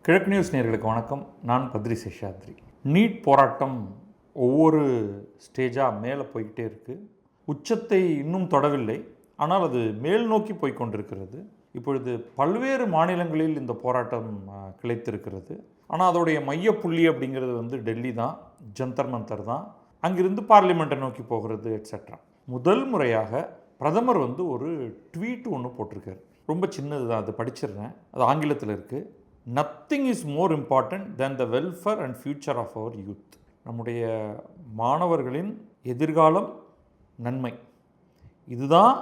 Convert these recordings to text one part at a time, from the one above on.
கிழக்கு நியூஸ் நேயர்களுக்கு வணக்கம். நான் பத்ரி சேஷாத்ரி. நீட் போராட்டம் ஒவ்வொரு ஸ்டேஜாக மேலே போய்கிட்டே இருக்குது. உச்சத்தை இன்னும் தொடவில்லை, ஆனால் அது மேல் நோக்கி போய்கொண்டிருக்கிறது. இப்பொழுது பல்வேறு மாநிலங்களில் இந்த போராட்டம் கிளைத்திருக்கிறது. ஆனால் அதோடைய மையப்புள்ளி அப்படிங்கிறது டெல்லி தான், ஜந்தர் மந்தர் தான். அங்கிருந்து பார்லிமெண்ட்டை நோக்கி போகிறது எட்ஸெட்ரா. முதல் முறையாக பிரதமர் ஒரு ட்வீட் ஒன்று போட்டிருக்காரு. ரொம்ப சின்னது தான், அது படிச்சிடுறேன். அது ஆங்கிலத்தில் இருக்குது. Nothing is more important than the welfare and future of our youth. நம்முடைய மாணவர்களின் எதிர்காலம், நன்மை, இதுதான்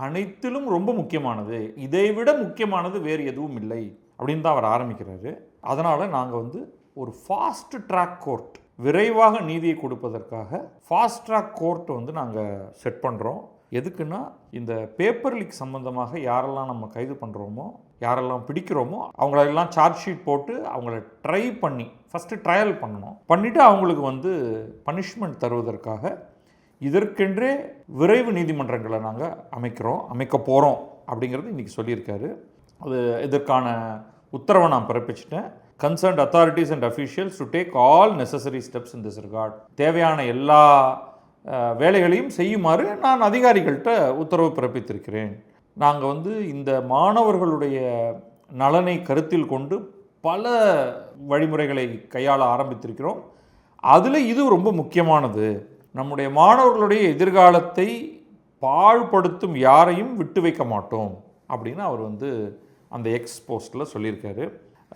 அனைத்திலும் ரொம்ப முக்கியமானது. இதைவிட முக்கியமானது வேறு எதுவும் இல்லை அப்படின்னு தான் அவர் ஆரம்பிக்கிறாரு. அதனால் நாங்கள் ஒரு ஃபாஸ்ட் ட்ராக் கோர்ட், விரைவாக நீதியை கொடுப்பதற்காக ஃபாஸ்ட் ட்ராக் கோர்ட் நாங்கள் செட் பண்ணுறோம். எதுக்குன்னா, இந்த பேப்பர் லீக் சம்பந்தமாக யாரெல்லாம் நம்ம கைது பண்ணுறோமோ, யாரெல்லாம் பிடிக்கிறோமோ, அவங்களெல்லாம் சார்ஜ் ஷீட் போட்டு அவங்கள ட்ரை பண்ணி ஃபஸ்ட்டு ட்ரையல் பண்ணணும். பண்ணிவிட்டு அவங்களுக்கு பனிஷ்மெண்ட் தருவதற்காக இதற்கென்றே விரைவு நீதிமன்றங்களை நாங்கள் அமைக்க போகிறோம் அப்படிங்கிறது இன்றைக்கி சொல்லியிருக்காரு. இதற்கான உத்தரவை நான் பிறப்பிச்சிட்டேன். Concerned authorities and officials to take all necessary steps in this regard. தேவையான எல்லா வேலைகளையும் செய்யுமாறு நான் அதிகாரிகள்கிட்ட உத்தரவு பிறப்பித்திருக்கிறேன். நாங்கள் இந்த மாணவர்களுடைய நலனை கருத்தில் கொண்டு பல வழிமுறைகளை கையாள ஆரம்பித்திருக்கிறோம். அதில் இது ரொம்ப முக்கியமானது. நம்முடைய மாணவர்களுடைய எதிர்காலத்தை பாழ்படுத்தும் யாரையும் விட்டு வைக்க மாட்டோம் அப்படின்னு அவர் அந்த எக்ஸ் போஸ்ட்டில் சொல்லியிருக்காரு.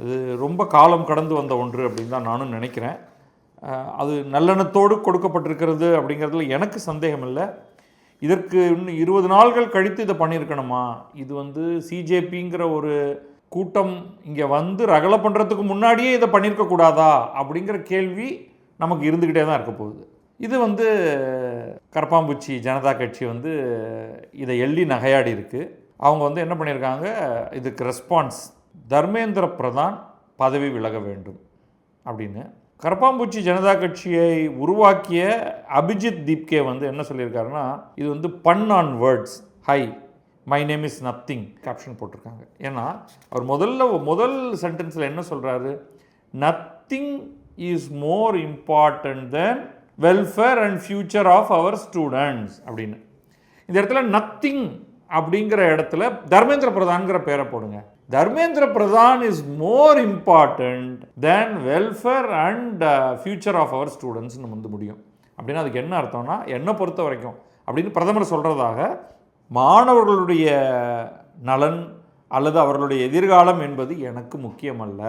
அது ரொம்ப காலம் கடந்து வந்த ஒன்று அப்படின்னு தான் நானும் நினைக்கிறேன். அது நல்லெண்ணத்தோடு கொடுக்கப்பட்டிருக்கிறது அப்படிங்கிறதுல எனக்கு சந்தேகம் இல்லை. இதற்கு இன்னும் 20 நாள்கள் கழித்து இதை பண்ணியிருக்கணுமா? இது சிஜேபிங்கிற ஒரு கூட்டம் இங்கே ரகலை பண்ணுறதுக்கு முன்னாடியே இதை பண்ணியிருக்கக்கூடாதா அப்படிங்கிற கேள்வி நமக்கு இருந்துக்கிட்டே தான் இருக்க போகுது. இது கரப்பாம்பூச்சி ஜனதா கட்சி இதை எள்ளி நகையாடி இருக்குது. அவங்க என்ன பண்ணியிருக்காங்க, இதுக்கு ரெஸ்பான்ஸ் தர்மேந்திர பிரதான் பதவி விலக வேண்டும் அப்படின்னு. கரப்பாம்பூச்சி ஜனதா கட்சியை உருவாக்கிய அபிஜித் தீப்கே என்ன சொல்லியிருக்காருன்னா, இது pun on words. Hi, my name is nothing caption போட்டிருக்காங்க. ஏன்னா அவர் முதல் சென்டென்ஸில் என்ன சொல்கிறாரு, nothing is more important then welfare and future of our students அப்படின்னு. இந்த இடத்துல நத்திங் அப்படிங்கிற இடத்துல தர்மேந்திர பிரதான்கிற பேரை போடுங்க. Dharmendra Pradhan is more important than welfare and future of our ஸ்டூடெண்ட்ஸ்னு முடியும். அப்படின்னா அதுக்கு என்ன அர்த்தம்னா, என்னை பொறுத்த வரைக்கும் அப்படின்னு பிரதமர் சொல்கிறதாக, மாணவர்களுடைய நலன் அல்லது அவர்களுடைய எதிர்காலம் என்பது எனக்கு முக்கியமல்ல,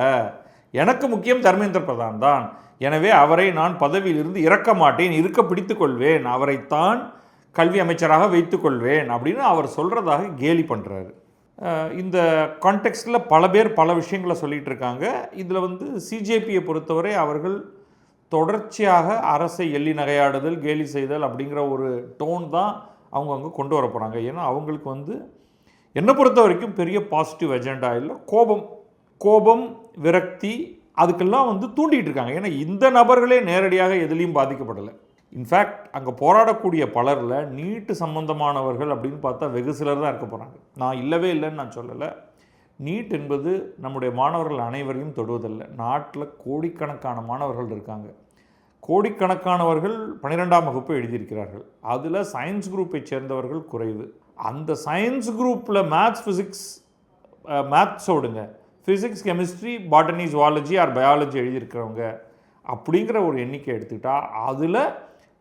எனக்கு முக்கியம் தர்மேந்திர பிரதான் தான். எனவே அவரை நான் பதவியிலிருந்து இறக்க மாட்டேன், இருக்க பிடித்து கொள்வேன், அவரைத்தான் கல்வி அமைச்சராக வைத்துக்கொள்வேன் அப்படின்னு அவர் சொல்கிறதாக கேலி பண்ணுறாரு. இந்த கான்டெக்ஸ்டில் பல பேர் பல விஷயங்களை சொல்லிகிட்டு இருக்காங்க. இதில் சிஜேபியை பொறுத்தவரை அவர்கள் தொடர்ச்சியாக அரசை எள்ளி நகையாடுதல், கேலி செய்தல் அப்படிங்கிற ஒரு டோன் தான் அவங்க கொண்டு வர போகிறாங்க. ஏன்னா அவங்களுக்கு என்னை பொறுத்த வரைக்கும் பெரிய பாசிட்டிவ் அஜெண்டா இல்லை. கோபம் விரக்தி அதுக்கெல்லாம் தூண்டிகிட்டு இருக்காங்க. ஏன்னா இந்த நபர்களே நேரடியாக எதுலேயும் பாதிக்கப்படலை. இன்ஃபேக்ட் அங்கே போராடக்கூடிய பலரில் நீட்டு சம்பந்தமானவர்கள் அப்படின்னு பார்த்தா வெகு சிலர் தான் இருக்க போகிறாங்க. நான் இல்லவே இல்லைன்னு நான் சொல்லலை. நீட் என்பது நம்முடைய மாணவர்கள் அனைவரையும் தொடுவதில்லை. நாட்டில் கோடிக்கணக்கான மாணவர்கள் இருக்காங்க. கோடிக்கணக்கானவர்கள் 12ஆம் வகுப்பு எழுதியிருக்கிறார்கள். அதில் சயின்ஸ் குரூப்பை சேர்ந்தவர்கள் குறைவு. அந்த சயின்ஸ் குரூப்பில் மேத்ஸ், ஃபிசிக்ஸ், மேத்ஸோடுங்க physics, chemistry, botany, zoology or biology எழுதியிருக்கிறவங்க அப்படிங்கிற ஒரு எண்ணிக்கை எடுத்துக்கிட்டால் அதில்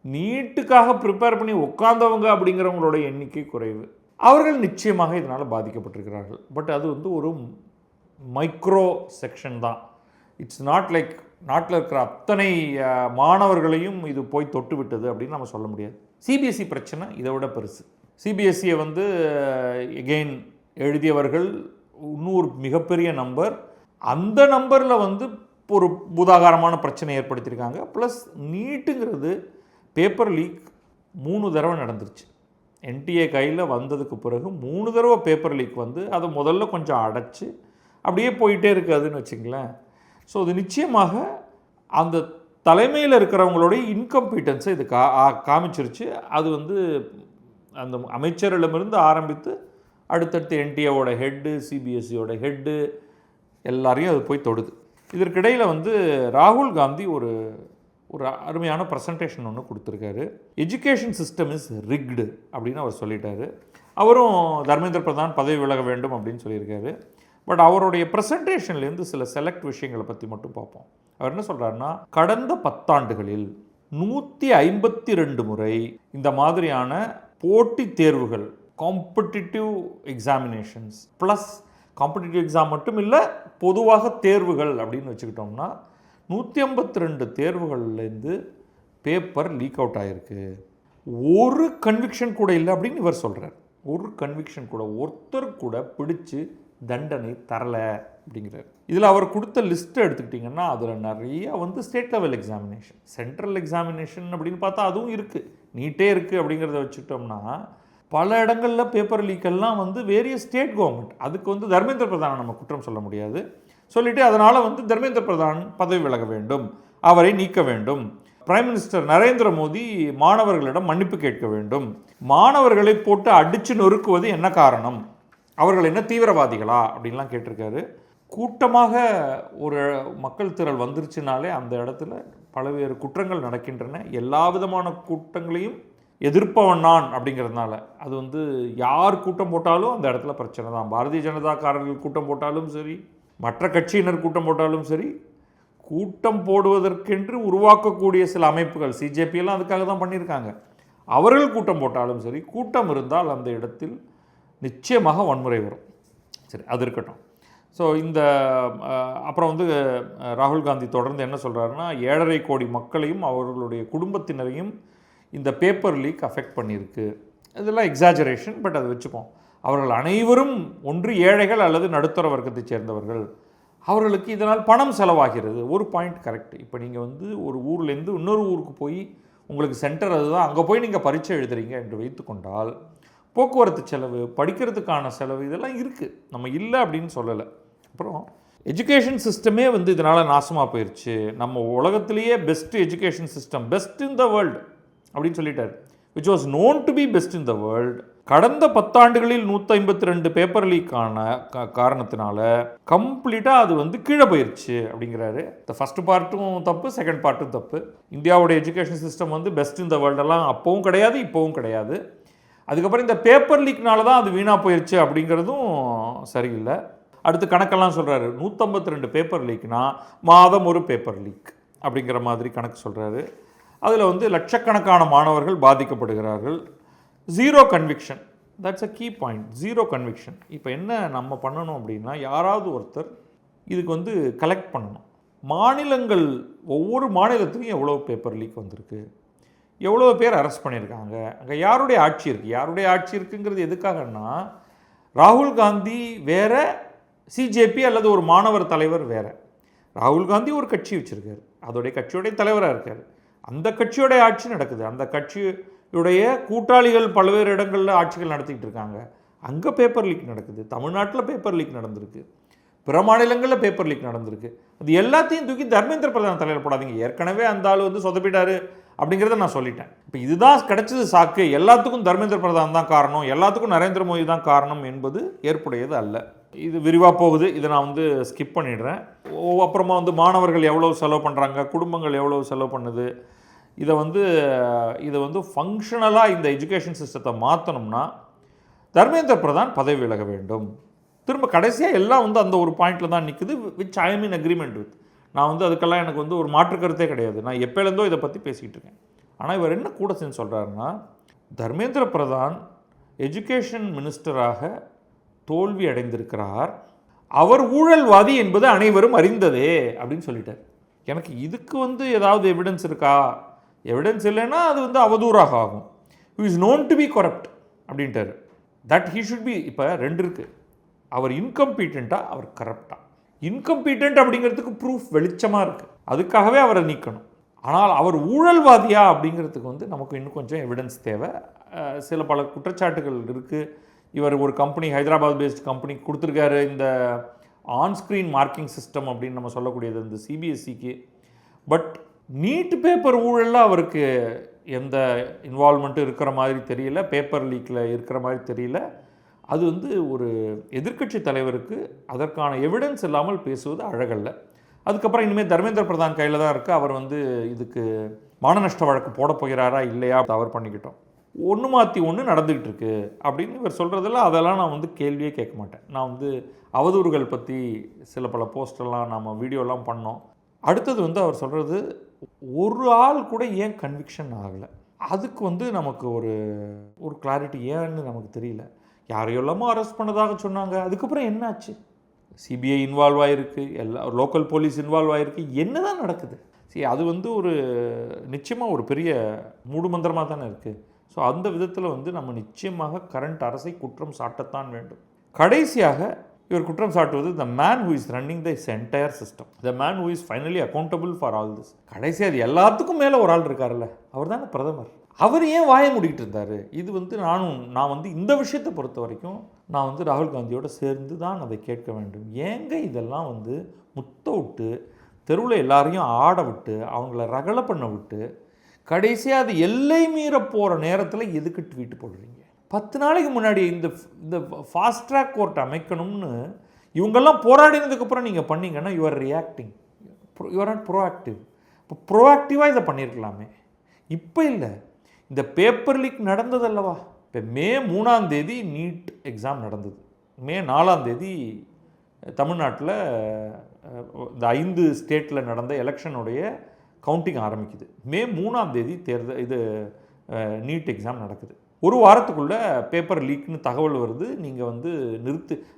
நீட்டுக்காக ப்ரிப்பேர் பண்ணி உட்கார்ந்தவங்க அப்படிங்கிறவங்களோட எண்ணிக்கை குறைவு. அவர்கள் நிச்சயமாக இதனால் பாதிக்கப்பட்டிருக்கிறார்கள். பட் அது ஒரு மைக்ரோ செக்ஷன் தான். இட்ஸ் நாட் லைக் நாட்டில் இருக்கிற அத்தனை மாணவர்களையும் இது போய் தொட்டு விட்டது அப்படின்னு நம்ம சொல்ல முடியாது. சிபிஎஸ்சி பிரச்சனை இதை விட பெருசு. சிபிஎஸ்சியை எகெயின் எழுதியவர்கள் இன்னொரு மிகப்பெரிய நம்பர். அந்த நம்பரில் ஒரு பூதாகாரமான பிரச்சனை ஏற்படுத்தியிருக்காங்க. ப்ளஸ் நீட்டுங்கிறது பேப்பர் லீக் 3 தடவை நடந்துருச்சு. என்டிஏ கையில் வந்ததுக்கு பிறகு 3 தடவை பேப்பர் லீக் அதை முதல்ல கொஞ்சம் அடைச்சி அப்படியே போயிட்டே இருக்காதுன்னு வச்சுங்களேன். ஸோ அது நிச்சயமாக அந்த தலைமையில் இருக்கிறவங்களுடைய இன்கம்பீட்டன்ஸை இது காமிச்சிருச்சு. அது அந்த அமைச்சரிடமிருந்து ஆரம்பித்து அடுத்தடுத்து என்டிஏவோட ஹெட்டு, சிபிஎஸ்சியோட ஹெட்டு எல்லாரையும் அது போய் தொடுது. இதற்கிடையில் வந்து ராகுல் காந்தி ஒரு அருமையான ப்ரெசன்டேஷன் ஒன்று கொடுத்துருக்காரு. எஜுகேஷன் சிஸ்டம் இஸ் ரிக்டு அப்படின்னு அவர் சொல்லிட்டாரு. அவரும் தர்மேந்திர பிரதான் பதவி விலக வேண்டும் அப்படின்னு சொல்லியிருக்காரு. பட் அவருடைய ப்ரெசன்டேஷன்லேருந்து சில செலக்ட் விஷயங்களை பற்றி மட்டும் பார்ப்போம். அவர் என்ன சொல்கிறாருன்னா, கடந்த 10 ஆண்டுகளில் 152 முறை இந்த மாதிரியான போட்டி தேர்வுகள், competitive examinations plus competitive exam மட்டும் இல்லை, பொதுவாக தேர்வுகள் அப்படின்னு வச்சுக்கிட்டோம்னா 152 தேர்வுகள்லேருந்து பேப்பர் லீக் அவுட் ஆகிருக்கு. ஒரு கன்விக்ஷன் கூட இல்லை அப்படின்னு இவர் சொல்கிறார். ஒரு கன்விக்ஷன் கூட, ஒருத்தர் கூட பிடிச்சு தண்டனை தரலை அப்படிங்கிறார். இதில் அவர் கொடுத்த லிஸ்ட்டை எடுத்துக்கிட்டிங்கன்னா அதில் நிறைய வந்து state level examination, central examination அப்படின்னு பார்த்தா அதுவும் இருக்குது, நீட்டே இருக்குது அப்படிங்கிறத வச்சுக்கிட்டோம்னா பல இடங்களில் பேப்பர் லீக்கெல்லாம் வந்து வேரியஸ் ஸ்டேட் கவர்மெண்ட். அதுக்கு வந்து தர்மேந்திர பிரதானை நம்ம குற்றம் சொல்ல முடியாது. சொல்லிவிட்டு அதனால் வந்து தர்மேந்திர பிரதான் பதவி விலக வேண்டும், அவரை நீக்க வேண்டும். பிரைம் மினிஸ்டர் நரேந்திர மோடி மாணவர்களிடம் மன்னிப்பு கேட்க வேண்டும். மாணவர்களை போட்டு அடித்து நொறுக்குவது என்ன காரணம், அவர்கள் என்ன தீவிரவாதிகளா அப்படின்லாம் கேட்டிருக்காரு. கூட்டமாக ஒரு மக்கள் திரள் வந்துருச்சுனாலே அந்த இடத்துல பல்வேறு குற்றங்கள் நடக்கின்றன. எல்லா விதமான கூட்டங்களையும் எதிர்ப்பவன் நான் அப்படிங்கிறதுனால அது வந்து யார் கூட்டம் போட்டாலும் அந்த இடத்துல பிரச்சனை தான். பாரதிய ஜனதாக்காரர்கள் கூட்டம் போட்டாலும் சரி, மற்ற கட்சியினர் கூட்டம் போட்டாலும் சரி, கூட்டம் போடுவதற்கென்று உருவாக்கக்கூடிய சில அமைப்புகள், சிஜேபியெல்லாம் அதுக்காக தான் பண்ணியிருக்காங்க, அவர்கள் கூட்டம் போட்டாலும் சரி, கூட்டம் இருந்தால் அந்த இடத்தில் நிச்சயமாக வன்முறை வரும். சரி, அது இருக்கட்டும். ஸோ இந்த அப்புறம் வந்து ராகுல் காந்தி தொடர்ந்து என்ன சொல்கிறாருன்னா, 7.5 கோடி மக்களையும் அவர்களுடைய குடும்பத்தினரையும் இந்த பேப்பர் லீக் அஃபெக்ட் பண்ணியிருக்கு. இதெல்லாம் எக்ஸாஜரேஷன், பட் அதை வச்சுப்போம். அவர்கள் அனைவரும் ஒன்று ஏழைகள் அல்லது நடுத்தர வர்க்கத்தை சேர்ந்தவர்கள், அவர்களுக்கு இதனால் பணம் செலவாகிறது. ஒரு பாயிண்ட் கரெக்ட். இப்போ நீங்கள் வந்து ஒரு ஊர்லேருந்து இன்னொரு ஊருக்கு போய் உங்களுக்கு சென்டர் அதுதான், அங்கே போய் நீங்கள் பரீட்சை எழுதுறீங்க என்று வைத்துக்கொண்டால் போக்குவரத்து செலவு, படிக்கிறதுக்கான செலவு இதெல்லாம் இருக்குது, நம்ம இல்லை அப்படின்னு சொல்லலை. அப்புறம் எஜுகேஷன் சிஸ்டமே வந்து இதனால் நாசமாக போயிடுச்சு. நம்ம உலகத்திலேயே best education system, best in the world அப்படின்னு சொல்லிட்டார், which was known to be best in the world. கடந்த 10 ஆண்டுகளில் 152 பேப்பர் லீக்கான காரணத்தினால கம்ப்ளீட்டாக அது வந்து கீழே போயிடுச்சு அப்படிங்கிறாரு. இந்த ஃபஸ்ட்டு பார்ட்டும் தப்பு, செகண்ட் பார்ட்டும் தப்பு. இந்தியாவோட எஜுகேஷன் சிஸ்டம் வந்து பெஸ்ட் இன் த வேர்ல்டெல்லாம் அப்போவும் கிடையாது, இப்போவும் கிடையாது. அதுக்கப்புறம் இந்த பேப்பர் லீக்னால தான் அது வீணாக போயிடுச்சு அப்படிங்கிறதும் சரியில்லை. அடுத்து கணக்கெல்லாம் சொல்கிறாரு. 152 பேப்பர் லீக்னா மாதம் ஒரு பேப்பர் லீக் அப்படிங்கிற மாதிரி கணக்கு சொல்கிறாரு. அதில் வந்து லட்சக்கணக்கான மாணவர்கள் பாதிக்கப்படுகிறார்கள். Zero conviction, that's a key point. Zero conviction. இப்போ என்ன நம்ம பண்ணணும் அப்படின்னா, யாராவது ஒருத்தர் இதுக்கு வந்து கலெக்ட் பண்ணணும். மாநிலங்கள், ஒவ்வொரு மாநிலத்துலையும் எவ்வளோ பேப்பர் லீக் வந்திருக்கு, எவ்வளோ பேர் அரெஸ்ட் பண்ணியிருக்காங்க, அங்கே யாருடைய ஆட்சி இருக்குது, யாருடைய ஆட்சி இருக்குங்கிறது எதுக்காகன்னா, ராகுல் காந்தி வேற, சிஜேபி அல்லது ஒரு மாணவர் தலைவர் வேற. ராகுல் காந்தி ஒரு கட்சி வச்சுருக்காரு, அதோடைய கட்சியோடைய தலைவராக இருக்கார், அந்த கட்சியோடைய ஆட்சி நடக்குது, அந்த கட்சியுடைய கூட்டாளிகள் பல்வேறு இடங்களில் ஆட்சிகள் நடத்திக்கிட்டு இருக்காங்க, அங்கே பேப்பர் லீக் நடக்குது. தமிழ்நாட்டில் பேப்பர் லீக் நடந்திருக்கு, பிற மாநிலங்களில் பேப்பர் லீக் நடந்திருக்கு. அது எல்லாத்தையும் தூக்கி தர்மேந்திர பிரதான் தலையில் போடாதீங்க. ஏற்கனவே அந்த ஆள் வந்து சொதப்பிட்டாரு அப்படிங்கிறத நான் சொல்லிட்டேன். இப்போ இதுதான் கிடைச்சது சாக்கு, எல்லாத்துக்கும் தர்மேந்திர பிரதான் தான் காரணம், எல்லாத்துக்கும் நரேந்திர மோடி தான் காரணம் என்பது ஏற்புடையது அல்ல. இது விரிவாக போகுது, இதை நான் வந்து ஸ்கிப் பண்ணிடுறேன். அப்புறமா வந்து மாணவர்கள் எவ்வளோ செலவு பண்ணுறாங்க, குடும்பங்கள் எவ்வளோ செலவு பண்ணுது, இதை வந்து ஃபங்க்ஷனலாக இந்த எஜுகேஷன் சிஸ்டத்தை மாற்றணும்னா தர்மேந்திர பிரதான் பதவி விலக வேண்டும். திரும்ப கடைசியாக எல்லாம் வந்து அந்த ஒரு பாயிண்டில் தான் நிற்குது, which I am in agreement with. நான் வந்து அதுக்கெல்லாம் எனக்கு வந்து ஒரு மாற்று கருத்தே கிடையாது. நான் எப்போலேருந்தோ இதை பற்றி பேசிக்கிட்டு இருக்கேன். ஆனால் இவர் என்ன கூட செஞ்சு சொல்கிறாருன்னா, தர்மேந்திர பிரதான் எஜுகேஷன் மினிஸ்டராக தோல்வி அடைந்திருக்கிறார், அவர் ஊழல்வாதி என்பது அனைவரும் அறிந்ததே அப்படின்னு சொல்லிட்டார். எனக்கு இதுக்கு வந்து ஏதாவது எவிடன்ஸ் இருக்கா? எவிடன்ஸ் இல்லைன்னா அது வந்து அவதூறாக ஆகும். Who is known to be corrupt அப்படின்ட்டார். That he should be. இப்போ ரெண்டு இருக்குது, அவர் இன்கம்பீட்டண்ட்டாக, அவர் கரப்டாக. இன்கம்பீட்டன்ட் அப்படிங்கிறதுக்கு ப்ரூஃப் வெளிச்சமாக இருக்குது, அதுக்காகவே அவரை நீக்கணும். ஆனால் அவர் ஊழல்வாதியா அப்படிங்கிறதுக்கு வந்து நமக்கு இன்னும் கொஞ்சம் எவிடன்ஸ் தேவை. சில பல குற்றச்சாட்டுகள் இருக்குது. இவர் ஒரு கம்பெனி, ஹைதராபாத் பேஸ்ட் கம்பெனி கொடுத்துருக்காரு இந்த ஆன்ஸ்க்ரீன் மார்க்கிங் சிஸ்டம் அப்படின்னு நம்ம சொல்லக்கூடியது இந்த சிபிஎஸ்சிக்கு. பட் நீட் பேப்பர் ஊழலில் அவருக்கு எந்த இன்வால்மெண்ட்டும் இருக்கிற மாதிரி தெரியல, பேப்பர் லீக்கில் இருக்கிற மாதிரி தெரியல. அது வந்து ஒரு எதிர்க்கட்சி தலைவருக்கு அதற்கான எவிடன்ஸ் இல்லாமல் பேசுவது அழகல்ல. அதுக்கப்புறம் இனிமேல் தர்மேந்திர பிரதான் கையில் தான் இருக்குது. அவர் வந்து இதுக்கு மான நஷ்ட வழக்கு போட போகிறாரா இல்லையா தவறு பண்ணிக்கிட்டோம். ஒன்று மாற்றி ஒன்று நடந்துக்கிட்டு இருக்கு அப்படின்னு இவர் சொல்கிறதில்ல. அதெல்லாம் நான் வந்து கேள்வியே கேட்க மாட்டேன். நான் வந்து அவதூறுகள் பற்றி சில பல போஸ்டெல்லாம் நம்ம வீடியோலாம் பண்ணோம். அடுத்தது வந்து அவர் சொல்கிறது, ஒரு ஆள் கூட ஏன் கன்விக்ஷன் ஆகலை, அதுக்கு வந்து நமக்கு ஒரு கிளாரிட்டி ஏன்னு நமக்கு தெரியல. யாரையெல்லாமோ அரெஸ்ட் பண்ணதாக சொன்னாங்க, அதுக்கப்புறம் என்னாச்சு? சிபிஐ இன்வால்வ் ஆகிருக்கு, எல்லா லோக்கல் போலீஸ் இன்வால்வ் ஆகிருக்கு, என்ன தான் நடக்குது? சரி, அது வந்து நிச்சயமாக ஒரு பெரிய மூடுமந்திரமாக தானே இருக்குது. ஸோ அந்த விதத்தில் வந்து நம்ம நிச்சயமாக கரண்ட் அரசை குற்றம் சாட்டத்தான் வேண்டும். கடைசியாக இவர் குற்றம் சாட்டுவது the man who is running this entire system, the man who is finally accountable for all this. கடைசி அது எல்லாத்துக்கும் மேலே ஒரு ஆள் இருக்கார்ல, அவர் தானே பிரதமர். அவர் ஏன் வாய மூடிக்கிட்டு இருந்தார்? இது வந்து நான் வந்து இந்த விஷயத்தை பொறுத்த வரைக்கும் நான் வந்து ராகுல் காந்தியோடு சேர்ந்து தான் அதை கேட்க வேண்டும். ஏங்க இதெல்லாம் வந்து முத்த விட்டு தெருவில் எல்லாரையும் ஆட விட்டு அவங்கள ரகலை பண்ண விட்டு கடைசியாக அது எல்லை மீற போகிற நேரத்தில் எதுக்கு ட்வீட் போடுறீங்க? 10 நாளைக்கு முன்னாடி இந்த ஃபாஸ்ட் ட்ராக் கோர்ட் அமைக்கணும்னு இவங்கெல்லாம் போராடினதுக்கப்புறம் நீங்கள் பண்ணீங்கன்னா you're reacting, you're not proactive. இப்போ ப்ரோஆக்டிவாக இதை பண்ணியிருக்கலாமே. இப்போ இல்லை, இந்த பேப்பர் லீக் நடந்தது அல்லவா? இப்போ மே 3ஆம் தேதி நீட் எக்ஸாம் நடந்தது. மே 4ஆம் தேதி தமிழ்நாட்டில் இந்த 5 ஸ்டேட்டில் நடந்த எலெக்ஷனுடைய கவுண்டிங் ஆரம்பிக்குது. மே 3ஆம் தேதி நீட் எக்ஸாம் நடக்குது. ஒரு வாரத்துக்குள்ளே பேப்பர் லீக்னு தகவல் வருது. நீங்கள் வந்து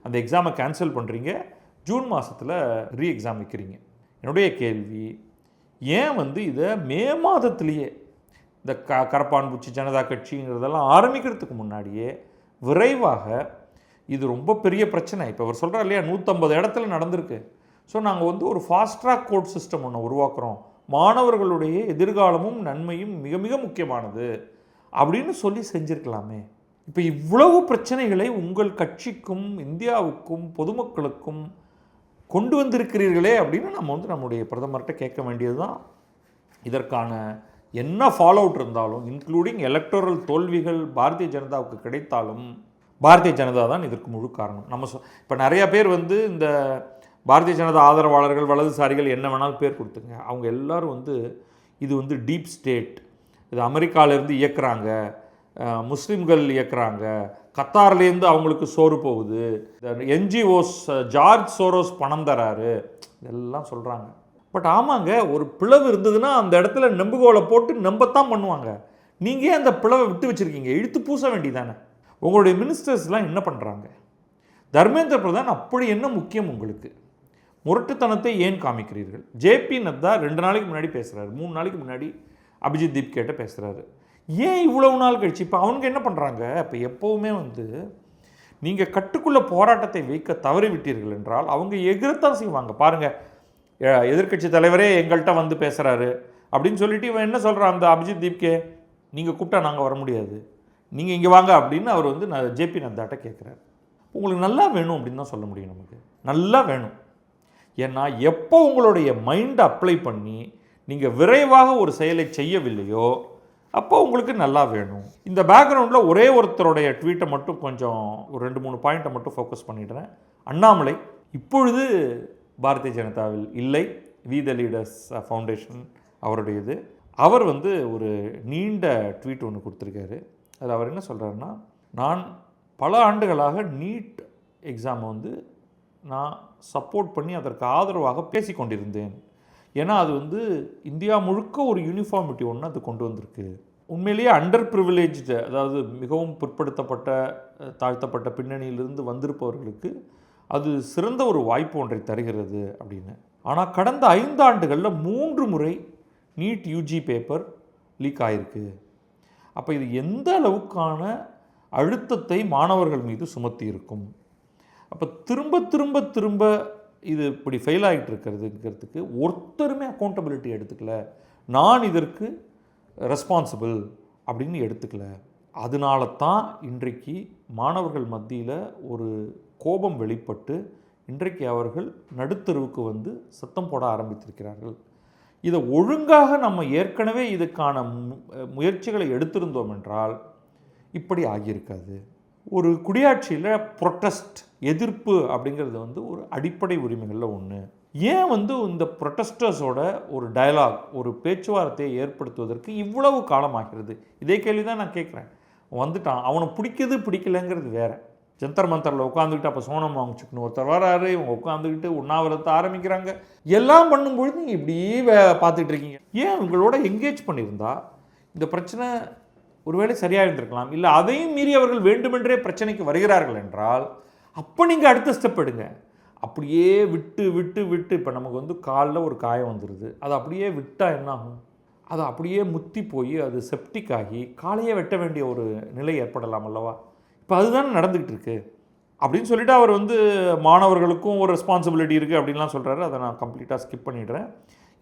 அந்த எக்ஸாமை கேன்சல் பண்ணுறீங்க, ஜூன் மாதத்தில் ரீ எக்ஸாம் வைக்கிறீங்க. என்னுடைய கேள்வி, ஏன் வந்து இதை மே மாதத்துலேயே இந்த கரப்பான் பூச்சி ஜனதா கட்சிங்கிறதெல்லாம் ஆரம்பிக்கிறதுக்கு முன்னாடியே விரைவாக, இது ரொம்ப பெரிய பிரச்சனை. இப்போ அவர் சொல்கிறார் இல்லையா, 150 இடத்துல நடந்திருக்கு. ஸோ நாங்கள் வந்து ஒரு ஃபாஸ்ட் ட்ராக் கோர்ட் சிஸ்டம் ஒன்று உருவாக்குறோம், மாணவர்களுடைய எதிர்காலமும் நன்மையும் மிக மிக முக்கியமானது அப்படின்னு சொல்லி செஞ்சுருக்கலாமே. இப்போ இவ்வளவு பிரச்சனைகளை உங்கள் கட்சிக்கும் இந்தியாவுக்கும் பொதுமக்களுக்கும் கொண்டு வந்திருக்கிறீர்களே அப்படின்னு நம்ம வந்து நம்முடைய பிரதமர்கிட்ட கேட்க வேண்டியது தான். இதற்கான என்ன ஃபாலோ அவுட் இருந்தாலும், இன்க்ளூடிங் எலக்டோரல் தோல்விகள் பாரதிய ஜனதாவுக்கு கிடைத்தாலும், பாரதிய ஜனதா தான் இதற்கு முழு காரணம். இப்போ நிறையா பேர் வந்து இந்த பாரதிய ஜனதா ஆதரவாளர்கள், வலதுசாரிகள், என்ன வேணாலும் பேர் கொடுத்துங்க, அவங்க எல்லோரும் வந்து இது வந்து டீப் ஸ்டேட், இது அமெரிக்காவிலேருந்து இயக்குறாங்க, முஸ்லீம்கள் இயக்குறாங்க, கத்தார்லேருந்து அவங்களுக்கு சோறு போகுது, என்ஜிஓஸ் ஜார்ஜ் சோரோஸ் பணம் தராரு, இதெல்லாம் சொல்கிறாங்க. பட் ஆமாங்க, ஒரு பிளவு இருந்ததுன்னா அந்த இடத்துல நெம்புகோலை போட்டு நம்பத்தான் பண்ணுவாங்க. நீங்கள் ஏன் அந்த பிளவை விட்டு வச்சுருக்கீங்க? இழுத்து பூச வேண்டியதானே. உங்களுடைய மினிஸ்டர்ஸ்லாம் என்ன பண்ணுறாங்க? தர்மேந்திர பிரதான் அப்படி என்ன முக்கியம் உங்களுக்கு? முரட்டுத்தனத்தை ஏன் காமிக்கிறீர்கள்? ஜேபி நத்தா 2 நாளைக்கு முன்னாடி பேசுகிறாரு, 3 நாளைக்கு முன்னாடி அபிஜித் தீப் கேட்ட பேசுகிறாரு. ஏன் இவ்வளவு நாள் கழிச்சு? இப்போ அவங்க என்ன பண்ணுறாங்க? இப்போ எப்போவுமே வந்து நீங்கள் கட்டுக்குள்ளே போராட்டத்தை வைக்க தவறிவிட்டீர்கள் என்றால் அவங்க எதிர்த்தான் செய்வாங்க. பாருங்கள், எதிர்க்கட்சி தலைவரே எங்கள்கிட்ட வந்து பேசுகிறாரு அப்படின்னு சொல்லிட்டு இவன் என்ன சொல்கிறான், அந்த அபிஜித் தீப்கே, நீங்கள் கூப்பிட்டா நாங்கள் வர முடியாது, நீங்கள் இங்கே வாங்க அப்படின்னு அவர் வந்து ஜேபி நத்தாட்ட கேட்குறாரு. உங்களுக்கு நல்லா வேணும் அப்படின்னு தான் சொல்ல முடியும். நமக்கு நல்லா வேணும். ஏன்னா எப்போ உங்களுடைய மைண்டை அப்ளை பண்ணி நீங்கள் விரைவாக ஒரு செயலை செய்யவில்லையோ அப்போ உங்களுக்கு நல்லா வேணும். இந்த பேக்ரவுண்டில் ஒரே ஒருத்தருடைய ட்வீட்டை மட்டும் கொஞ்சம் ஒரு 2-3 பாயிண்ட்டை மட்டும் ஃபோக்கஸ் பண்ணிடுறேன். அண்ணாமலை இப்பொழுது பாரதிய ஜனதாவில் இல்லை, வி த லீடர்ஸ் ஃபவுண்டேஷன் அவருடையது. அவர் வந்து ஒரு நீண்ட ட்வீட் ஒன்று கொடுத்துருக்காரு. அதில் அவர் என்ன சொல்கிறாருன்னா, நான் பல ஆண்டுகளாக நீட் எக்ஸாமை வந்து நான் சப்போர்ட் பண்ணி அதற்கு ஆதரவாக பேசி கொண்டிருந்தேன். ஏன்னா அது வந்து இந்தியா முழுக்க ஒரு யூனிஃபார்மிட்டி ஒன்று அது கொண்டு வந்திருக்கு. உண்மையிலேயே அண்டர் ப்ரிவிலேஜ்டு, அதாவது மிகவும் பிற்படுத்தப்பட்ட தாழ்த்தப்பட்ட பின்னணியிலிருந்து வந்திருப்பவர்களுக்கு அது சிறந்த ஒரு வாய்ப்பு ஒன்றை தருகிறது அப்படின்னு. ஆனால் கடந்த 5 ஆண்டுகளில் 3 முறை நீட் யூஜி பேப்பர் லீக் ஆகிருக்கு. அப்போ இது எந்த அளவுக்கான அழுத்தத்தை மாணவர்கள் மீது சுமத்தி இருக்கும்? அப்போ திரும்ப திரும்ப திரும்ப இது இப்படி ஃபெயில் ஆகிட்டு இருக்கிறதுங்கிறதுக்கு ஒருத்தருமே அக்கௌண்டபிலிட்டி எடுத்துக்கல, நான் இதற்கு ரெஸ்பான்சிபிள் அப்படின்னு எடுத்துக்கல. அதனால தான் இன்றைக்கு மாணவர்கள் மத்தியில் ஒரு கோபம் வெளிப்பட்டு இன்றைக்கு அவர்கள் நடுத்தருவுக்கு வந்து சத்தம் போட ஆரம்பித்திருக்கிறார்கள். இதை ஒழுங்காக நம்ம ஏற்கனவே இதுக்கான முயற்சிகளை எடுத்திருந்தோம் என்றால் இப்படி ஆகியிருக்காது. ஒரு குடியாட்சியில் ப்ரொட்டஸ்ட் எதிர்ப்பு அப்படிங்கிறது வந்து ஒரு அடிப்படை உரிமைகளில் ஒன்று. ஏன் வந்து இந்த ப்ரொட்டஸ்டர்ஸோட ஒரு டயலாக், ஒரு பேச்சுவார்த்தையை ஏற்படுத்துவதற்கு இவ்வளவு காலமாகிறது? இதே கேள்வி தான் நான் கேட்குறேன். வந்துட்டான், அவனை பிடிக்குது பிடிக்கலைங்கிறது வேறு. ஜந்தர் மந்தரில் உட்காந்துக்கிட்டு அப்போ சோனம் வாங்கிச்சுக்கணும் ஒருத்தர் வராரு, இவங்க உட்காந்துக்கிட்டு உண்ணாவிரத்தை ஆரம்பிக்கிறாங்க. எல்லாம் பண்ணும்பொழுது நீங்கள் இப்படியே பார்த்துட்டு இருக்கீங்க. ஏன் உங்களோட என்கேஜ் பண்ணியிருந்தா இந்த பிரச்சனை ஒருவேளை சரியாக இருந்திருக்கலாம். இல்லை அதையும் மீறி அவர்கள் வேண்டுமென்றே பிரச்சனைக்கு வருகிறார்கள் என்றால் அப்போ நீங்கள் அடுத்த ஸ்டெப் எடுங்க. அப்படியே விட்டு விட்டு விட்டு இப்போ நமக்கு வந்து காலில் ஒரு காயம் வந்துடுது, அதை அப்படியே விட்டால் என்ன ஆகும்? அதை அப்படியே முத்தி போய் அது செப்டிக் ஆகி காலையே வெட்ட வேண்டிய ஒரு நிலை ஏற்படலாம் அல்லவா? இப்போ அதுதான் நடந்துக்கிட்டு இருக்கு அப்படின்னு சொல்லிட்டு அவர் வந்து மாணவர்களுக்கும் ஒரு ரெஸ்பான்சிபிலிட்டி இருக்குது அப்படின்லாம் சொல்கிறாரு. அதை நான் கம்ப்ளீட்டாக ஸ்கிப் பண்ணிடுறேன்.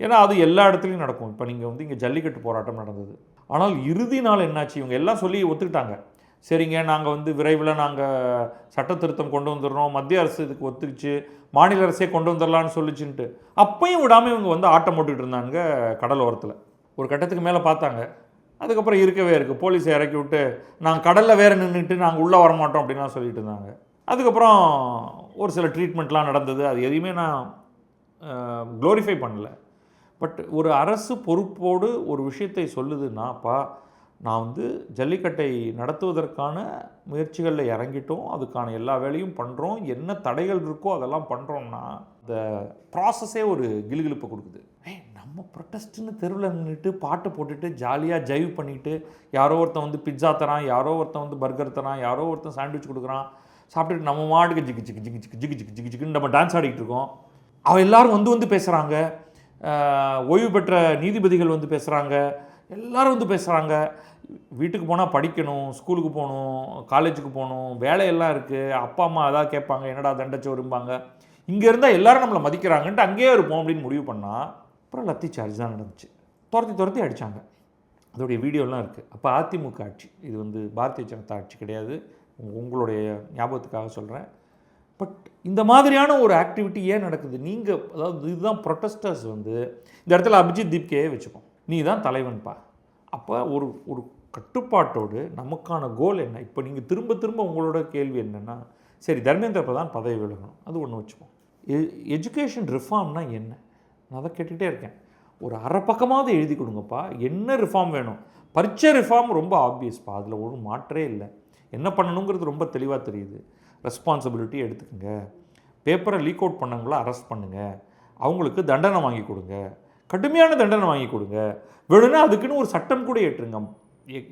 ஏன்னா அது எல்லா இடத்துலையும் நடக்கும். இப்போ நீங்கள் வந்து இங்கே ஜல்லிக்கட்டு போராட்டம் நடந்தது, ஆனால் இறுதி நாள் என்னாச்சு? இவங்க எல்லாம் சொல்லி ஒத்துக்கிட்டாங்க, சரிங்க நாங்கள் வந்து விரைவில் நாங்கள் சட்ட திருத்தம் கொண்டு வந்துடுறோம், மத்திய அரசு இதுக்கு ஒத்துக்குச்சு, மாநில அரசே கொண்டு வந்துடலான்னு சொல்லிச்சுன்ட்டு அப்பையும் விடாமல் இவங்க வந்து ஆட்டம் போட்டுக்கிட்டு இருந்தாங்க கடல் ஓரத்தில். ஒரு கட்டத்துக்கு மேலே பார்த்தாங்க, அதுக்கப்புறம் இருக்கவே இருக்குது, போலீஸை இறக்கி விட்டு நாங்கள் கடலில் வேறு நின்றுட்டு நாங்கள் உள்ளே வரமாட்டோம் அப்படின்லாம் சொல்லிட்டு இருந்தாங்க. அதுக்கப்புறம் ஒரு சில ட்ரீட்மெண்ட்லாம் நடந்தது. அது எதையுமே நான் க்ளோரிஃபை பண்ணல. பட் ஒரு அரசு பொறுப்போடு ஒரு விஷயத்தை சொல்லுதுன்னாப்பா, நான் வந்து ஜல்லிக்கட்டை நடத்துவதற்கான முயற்சிகளில் இறங்கிட்டோம், அதுக்கான எல்லா வேலையும் பண்ணுறோம், என்ன தடைகள் இருக்கோ அதெல்லாம் பண்ணுறோம்னா இந்த ப்ராசஸே ஒரு கிலுகிலுப்பை கொடுக்குது. நம்ம ப்ரொட்டஸ்ட்டுன்னு தெருவில் நின்றுட்டு பாட்டு போட்டுட்டு ஜாலியாக ஜைவ் பண்ணிவிட்டு யாரோ ஒருத்தன் வந்து பிட்ஸா தரான், யாரோ ஒருத்தன் வந்து பர்கர் தரான், யாரோ ஒருத்தன் சாண்ட்விச் கொடுக்குறான், சாப்பிட்டுட்டு நம்ம மாட்டுக்கு ஜிக்கு ஜிக்கு ஜிக்கு ஜிக்கு ஜிக்கு ஜிக்கு ஜிக்கு ஜிக்குன்னு நம்ம டான்ஸ் ஆடிக்கிட்டு இருக்கோம். அவன் எல்லோரும் வந்து பேசுகிறாங்க, ஓய்வு பெற்ற நீதிபதிகள் வந்து பேசுகிறாங்க, எல்லோரும் வந்து பேசுகிறாங்க. வீட்டுக்கு போனால் படிக்கணும், ஸ்கூலுக்கு போகணும், காலேஜுக்கு போகணும், வேலையெல்லாம் இருக்குது, அப்பா அம்மா எதாவது கேட்பாங்க, என்னடா தண்டச்சு வரும்பாங்க. இங்கே இருந்தால் எல்லோரும் நம்மளை மதிக்கிறாங்கன்ட்டு அங்கேயே இருப்போம் அப்படின்னு முடிவு பண்ணால் அப்புறம் லத்தி சார்ஜ் தான் நடந்துச்சு. துரத்தி அடித்தாங்க. அதோடைய வீடியோலாம் இருக்குது. அப்போ அதிமுக ஆட்சி, இது வந்து பாரதிய ஜனதா ஆட்சி கிடையாது, உங்களுடைய ஞாபகத்துக்காக சொல்கிறேன். பட் இந்த மாதிரியான ஒரு ஆக்டிவிட்டி ஏன் நடக்குது? நீங்கள் அதாவது இதுதான் ப்ரொட்டஸ்டர்ஸ் வந்து இந்த இடத்துல அபிஜித் தீப்கே வச்சுப்போம், நீ தான் தலைவன்பா. அப்போ ஒரு ஒரு கட்டுப்பாட்டோடு நமக்கான கோல் என்ன? இப்போ நீங்கள் திரும்ப திரும்ப உங்களோட கேள்வி என்னென்னா, சரி தர்மேந்திர பிரதான் பதவி விலகணும், அது ஒன்று வச்சுப்போம். எஜுகேஷன் ரிஃபார்ம்னா என்ன? நான் அதை கேட்டுக்கிட்டே இருக்கேன். ஒரு அரை பக்கமாவது எழுதி கொடுங்கப்பா, என்ன ரிஃபார்ம் வேணும்? பரீட்சை ரிஃபார்ம் ரொம்ப ஆப்வியஸ்ப்பா, அதில் ஒரு மாற்றே இல்லை. என்ன பண்ணணுங்கிறது ரொம்ப தெளிவாக தெரியுது. ரெஸ்பான்சிபிலிட்டி எடுத்துக்கோங்க, பேப்பரை லீக் அவுட் பண்ணவங்கள அரெஸ்ட் பண்ணுங்கள், அவங்களுக்கு தண்டனை வாங்கி கொடுங்க, கடுமையான தண்டனை வாங்கி கொடுங்க, வேணும்னா அதுக்குன்னு ஒரு சட்டம் கூட ஏற்றுங்க.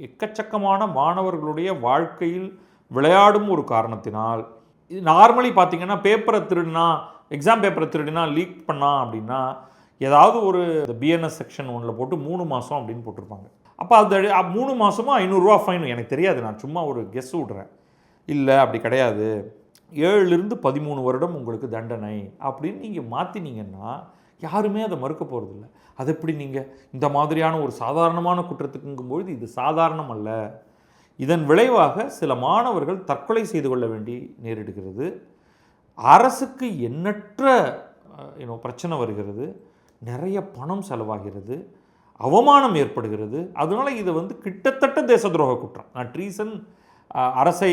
எக்கச்சக்கமான மாணவர்களுடைய வாழ்க்கையில் விளையாடும் ஒரு காரணத்தினால் இது நார்மலி பார்த்திங்கன்னா பேப்பரை திருடினா, எக்ஸாம் பேப்பரை திருடினா, லீக் பண்ணா அப்படின்னா ஏதாவது ஒரு பிஎன்எஸ் செக்ஷன் 1 போட்டு 3 மாதம் அப்படின்னு போட்டிருப்பாங்க. அப்போ அது 3 மாதமும் 500 ரூபா ஃபைன். எனக்கு தெரியாது, நான் சும்மா ஒரு கெஸ் விட்றேன். இல்லை அப்படி கிடையாது, 7லிருந்து 13 வருடம் உங்களுக்கு தண்டனை அப்படின்னு நீங்கள் மாற்றினீங்கன்னா யாருமே அதை மறுக்க போகிறதில்ல. அது எப்படி நீங்கள் இந்த மாதிரியான ஒரு சாதாரணமான குற்றத்துக்குங்கும்பொழுது இது சாதாரணம் அல்ல. இதன் விளைவாக சில மாணவர்கள் தற்கொலை செய்து கொள்ள வேண்டி நேரிடுகிறது. அரசுக்கு எண்ணற்ற பிரச்சனை வருகிறது, நிறைய பணம் செலவாகிறது, அவமானம் ஏற்படுகிறது. அதனால் இது வந்து கிட்டத்தட்ட தேச துரோக குற்றம். நான் ட்ரீசன், அரசை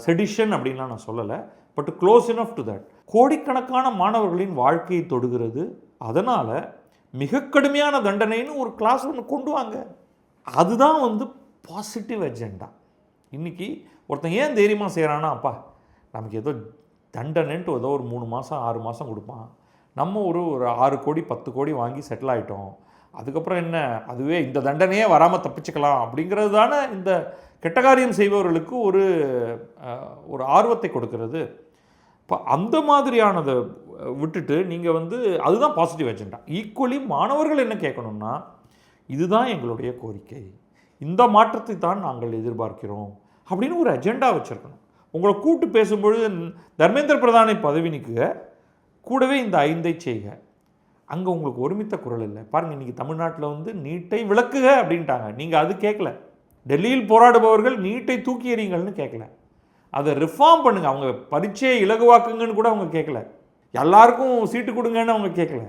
செடிஷன் அப்படின்லாம் நான் சொல்லலை, but close enough to that. கோடிக்கணக்கான மாணவர்களின் வாழ்க்கையை தொடுகிறது. அதனால் மிக கடுமையான தண்டனைன்னு ஒரு கிளாஸ் ஒன்று கொண்டு வாங்க. அதுதான் வந்து பாசிட்டிவ் அஜெண்டா. இன்றைக்கி ஒருத்தன் ஏன் தைரியமாக செய்கிறான்னா, அப்பா நமக்கு ஏதோ தண்டனைன்ட்டு ஏதோ ஒரு 3 மாதம் 6 மாதம் கொடுப்பான், நம்ம ஒரு 6 கோடி 10 கோடி வாங்கி செட்டில் ஆகிட்டோம், அதுக்கப்புறம் என்ன, அதுவே இந்த தண்டனையே வராமல் தப்பிச்சுக்கலாம் அப்படிங்கிறது தானே இந்த கெட்ட காரியம் செய்பவர்களுக்கு ஒரு ஆர்வத்தை கொடுக்கிறது. இப்போ அந்த மாதிரியானதை விட்டுட்டு நீங்கள் வந்து அதுதான் பாசிட்டிவ் அஜெண்டா. ஈக்குவலி மாணவர்கள் என்ன கேட்கணும்னா, இதுதான் எங்களுடைய கோரிக்கை, இந்த மாற்றத்தை தான் நாங்கள் எதிர்பார்க்கிறோம் அப்படின்னு ஒரு அஜெண்டா வச்சுருக்கணும். உங்களை கூட்டு பேசும்பொழுது தர்மேந்திர பிரதானை பதவி நீக்குக, கூடவே இந்த 5ஐ செய்க. அங்கே உங்களுக்கு ஒருமித்த குரல் இல்லை. பாருங்கள், இன்றைக்கி தமிழ்நாட்டில் வந்து நீட்டை விளக்குக அப்படின்ட்டாங்க, நீங்கள் அது கேட்கல. டெல்லியில் போராடுபவர்கள் நீட்டை தூக்கி எறியுங்கள்னு கேட்கல, அதை ரிஃபார்ம் பண்ணுங்கள். அவங்க பரீட்சையை இலகுவாக்குங்கன்னு கூட அவங்க கேட்கல, எல்லாருக்கும் சீட்டு கொடுங்கன்னு அவங்க கேட்கல.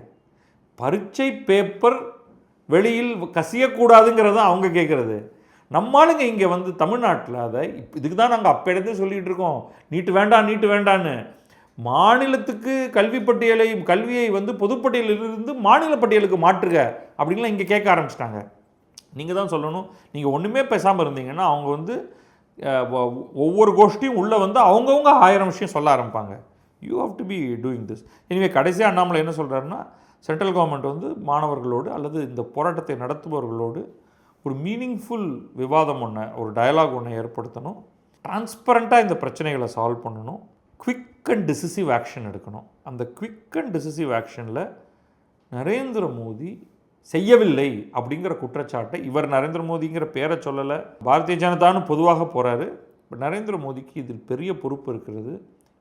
பரீட்சை பேப்பர் வெளியில் கசியக்கூடாதுங்கிறது அவங்க கேட்குறது. நம்மளுங்க இங்கே வந்து தமிழ்நாட்டில் அதை இதுக்கு தான் நாங்கள் அப்போ இடத்தே சொல்லிகிட்டு இருக்கோம், நீட்டு வேண்டாம் நீட்டு வேண்டான்னு. மாநிலத்துக்கு கல்வியை வந்து பொதுப்பட்டியலிலிருந்து மாநில பட்டியலுக்கு மாற்றுக அப்படின்லாம் இங்கே கேட்க ஆரம்பிச்சிட்டாங்க. நீங்கள் தான் சொல்லணும். நீங்கள் ஒன்றுமே பேசாமல் இருந்தீங்கன்னா அவங்க வந்து ஒவ்வொரு கோஷ்டியும் உள்ளே வந்து அவங்கவுங்க 1000 விஷயம் சொல்ல ஆரம்பிப்பாங்க. You have to be doing this. எனவே கடைசியாக அண்ணாமலை என்ன சொல்கிறாருன்னா, சென்ட்ரல் கவர்மெண்ட் வந்து மாணவர்களோடு அல்லது இந்த போராட்டத்தை நடத்துபவர்களோடு ஒரு மீனிங்ஃபுல் விவாதம் ஒன்று, ஒரு டயலாக் ஒன்று ஏற்படுத்தணும். டிரான்ஸ்பரண்ட்டாக இந்த பிரச்சனைகளை சால்வ் பண்ணணும். குவிக் அண்ட் டிசிசிவ் ஆக்ஷன் எடுக்கணும். அந்த குவிக் அண்ட் டிசிசிவ் ஆக்ஷனில் நரேந்திர மோடி செய்யவில்லை அப்படிங்கிற குற்றச்சாட்டை, இவர் நரேந்திர மோடிங்கிற பேரை சொல்லலை, பாரதிய ஜனதான்னு பொதுவாக போகிறாரு. பட் நரேந்திர மோடிக்கு இதில் பெரிய பொறுப்பு இருக்கிறது.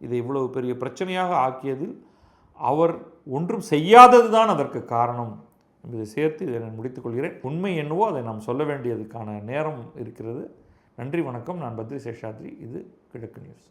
இதை இவ்வளவு பெரிய பிரச்சனையாக ஆக்கியதில் அவர் ஒன்றும் செய்யாதது தான் அதற்கு காரணம் என்பதை சேர்த்து இதை நான் முடித்துக்கொள்கிறேன். உண்மை என்னவோ அதை நாம் சொல்ல வேண்டியதுக்கான நேரம் இருக்கிறது. நன்றி, வணக்கம். நான் பத்ரி சேஷாத்ரி. இது கிழக்கு நியூஸ்.